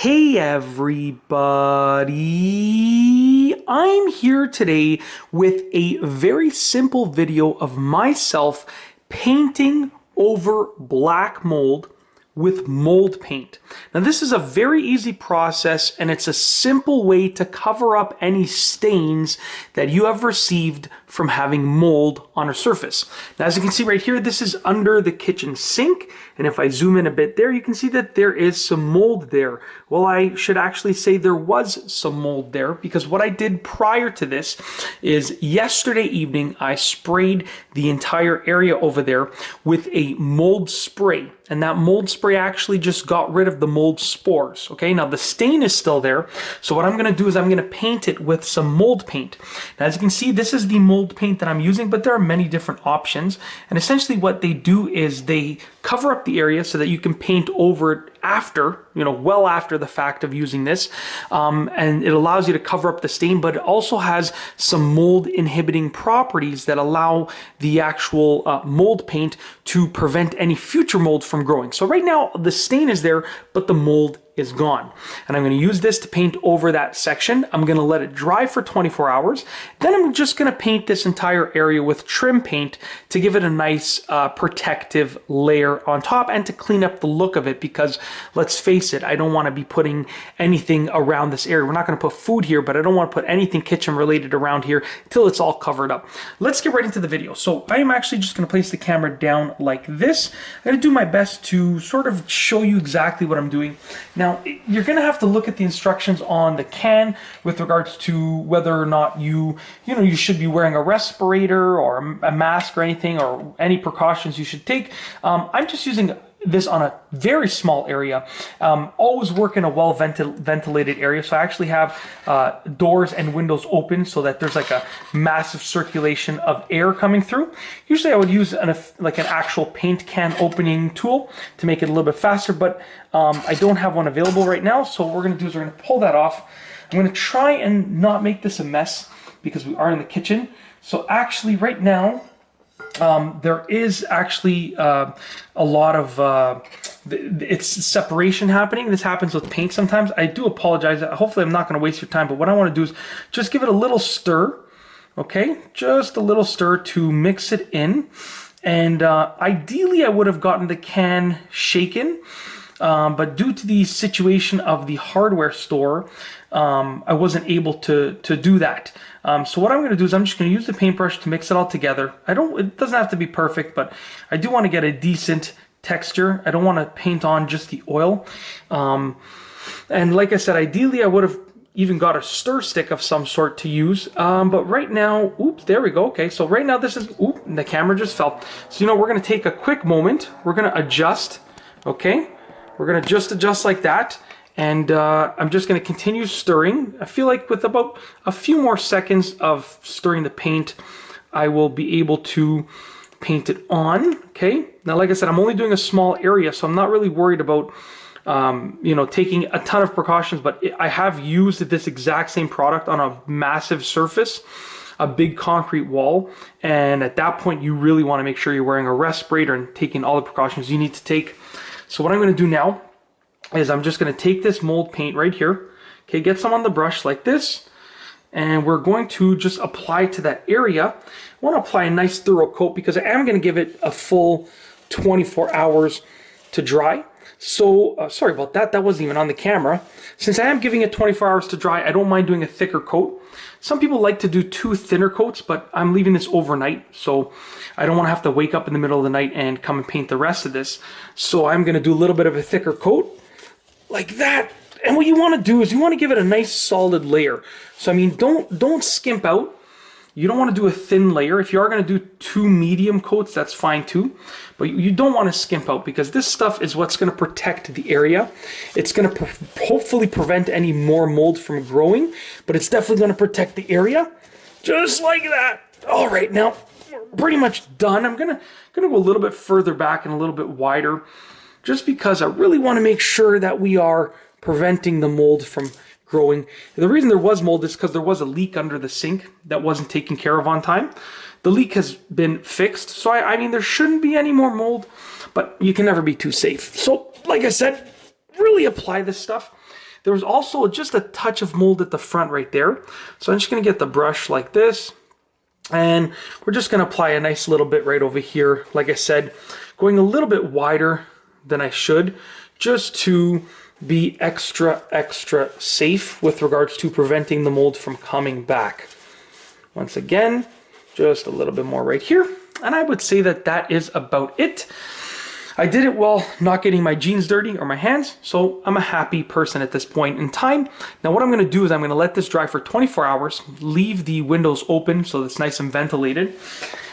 Hey everybody, I'm here today with a very simple video of myself painting over black mold with mold paint. Now this is a very easy process and it's a simple way to cover up any stains that you have received from having mold on a surface. Now as you can see right here, this is under the kitchen sink, and if I zoom in a bit there, you can see that there is some mold there. Well, I should actually say there was some mold there, because what I did prior to this is yesterday evening I sprayed the entire area over there with a mold spray, and that mold spray actually just got rid of the mold spores. Okay, now the stain is still there, so what I'm going to do is I'm going to paint it with some mold paint. Now as you can see, this is the mold paint that I'm using, but there are many different options, and essentially what they do is they cover up the area so that you can paint over it after, well after the fact of using this, and it allows you to cover up the stain, but it also has some mold inhibiting properties that allow the actual mold paint to prevent any future mold from growing. So right now the stain is there, but the mold is gone. And I'm going to use this to paint over that section. I'm going to let it dry for 24 hours. Then I'm just going to paint this entire area with trim paint to give it a nice protective layer on top and to clean up the look of it, because let's face it, I don't want to be putting anything around this area. We're not going to put food here, but I don't want to put anything kitchen related around here till it's all covered up. Let's get right into the video. So I am actually just going to place the camera down like this. I'm going to do my best to sort of show you exactly what I'm doing. Now, you're going to have to look at the instructions on the can with regards to whether or not you should be wearing a respirator or a mask or anything, or any precautions you should take. I'm just using this on a very small area. Always work in a well ventilated area, so I actually have doors and windows open so that there's like a massive circulation of air coming through. Usually I would use an actual paint can opening tool to make it a little bit faster, but I don't have one available right now, so what we're going to do is we're going to pull that off. I'm going to try and not make this a mess because we are in the kitchen. So actually right now there is actually a lot of it's separation happening. This happens with paint sometimes. I do apologize. Hopefully I'm not going to waste your time, but what I want to do is just give it a little stir. Okay, just a little stir to mix it in. And ideally I would have gotten the can shaken, but due to the situation of the hardware store, I wasn't able to do that. So what I'm going to do is I'm just going to use the paintbrush to mix it all together. It doesn't have to be perfect, but I do want to get a decent texture. I don't want to paint on just the oil. And like I said, ideally I would have even got a stir stick of some sort to use. But right now, oops, there we go. Okay, so right now this is, oops, the camera just fell. So we're going to take a quick moment. We're going to adjust, okay? We're going to just adjust like that. And I'm just going to continue stirring. I feel like with about a few more seconds of stirring the paint, I will be able to paint it on. Okay. Now, like I said, I'm only doing a small area, so I'm not really worried about, taking a ton of precautions. But I have used this exact same product on a massive surface, a big concrete wall. And at that point, you really want to make sure you're wearing a respirator and taking all the precautions you need to take. So what I'm going to do now is I'm just going to take this mold paint right here, okay, get some on the brush like this, and we're going to just apply to that area. I want to apply a nice thorough coat because I am going to give it a full 24 hours to dry. So, sorry about that, that wasn't even on the camera. Since I am giving it 24 hours to dry, I don't mind doing a thicker coat. Some people like to do 2 thinner coats, but I'm leaving this overnight, so I don't want to have to wake up in the middle of the night and come and paint the rest of this. So I'm going to do a little bit of a thicker coat, like that. And what you want to do is you want to give it a nice solid layer. So I mean, don't skimp out. You don't want to do a thin layer. If you are going to do 2 medium coats, that's fine too. But you don't want to skimp out, because this stuff is what's going to protect the area. It's going to hopefully prevent any more mold from growing, but it's definitely going to protect the area. Just like that. All right, now we're pretty much done. I'm gonna go a little bit further back and a little bit wider, just because I really want to make sure that we are preventing the mold from growing. The reason there was mold is because there was a leak under the sink that wasn't taken care of on time. The leak has been fixed, so I mean, there shouldn't be any more mold, but you can never be too safe. So, like I said, really apply this stuff. There was also just a touch of mold at the front right there. So I'm just going to get the brush like this. And we're just going to apply a nice little bit right over here. Like I said, going a little bit wider than I should, just to be extra safe with regards to preventing the mold from coming back. Once again, just a little bit more right here. And I would say that that is about it. I did it while not getting my jeans dirty or my hands, so I'm a happy person at this point in time. Now what I'm going to do is I'm going to let this dry for 24 hours, leave the windows open so it's nice and ventilated,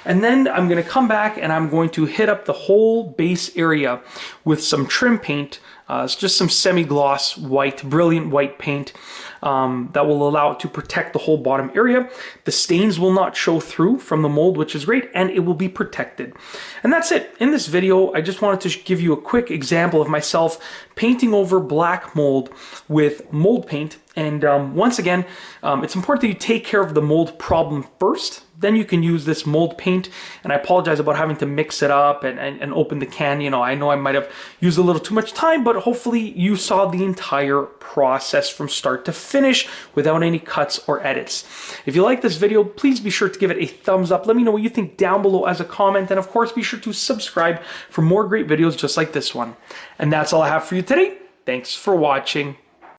and then I'm going to come back and I'm going to hit up the whole base area with some trim paint. It's just some semi-gloss white, brilliant white paint that will allow it to protect the whole bottom area. The stains will not show through from the mold, which is great, and it will be protected. And that's it. In this video, I just wanted to give you a quick example of myself painting over black mold with mold paint. And once again, it's important that you take care of the mold problem first. Then you can use this mold paint. And I apologize about having to mix it up and open the can. You know I might have used a little too much time, but hopefully you saw the entire process from start to finish without any cuts or edits. If you like this video, please be sure to give it a thumbs up. Let me know what you think down below as a comment. And of course, be sure to subscribe for more great videos just like this one. And that's all I have for you today. Thanks for watching.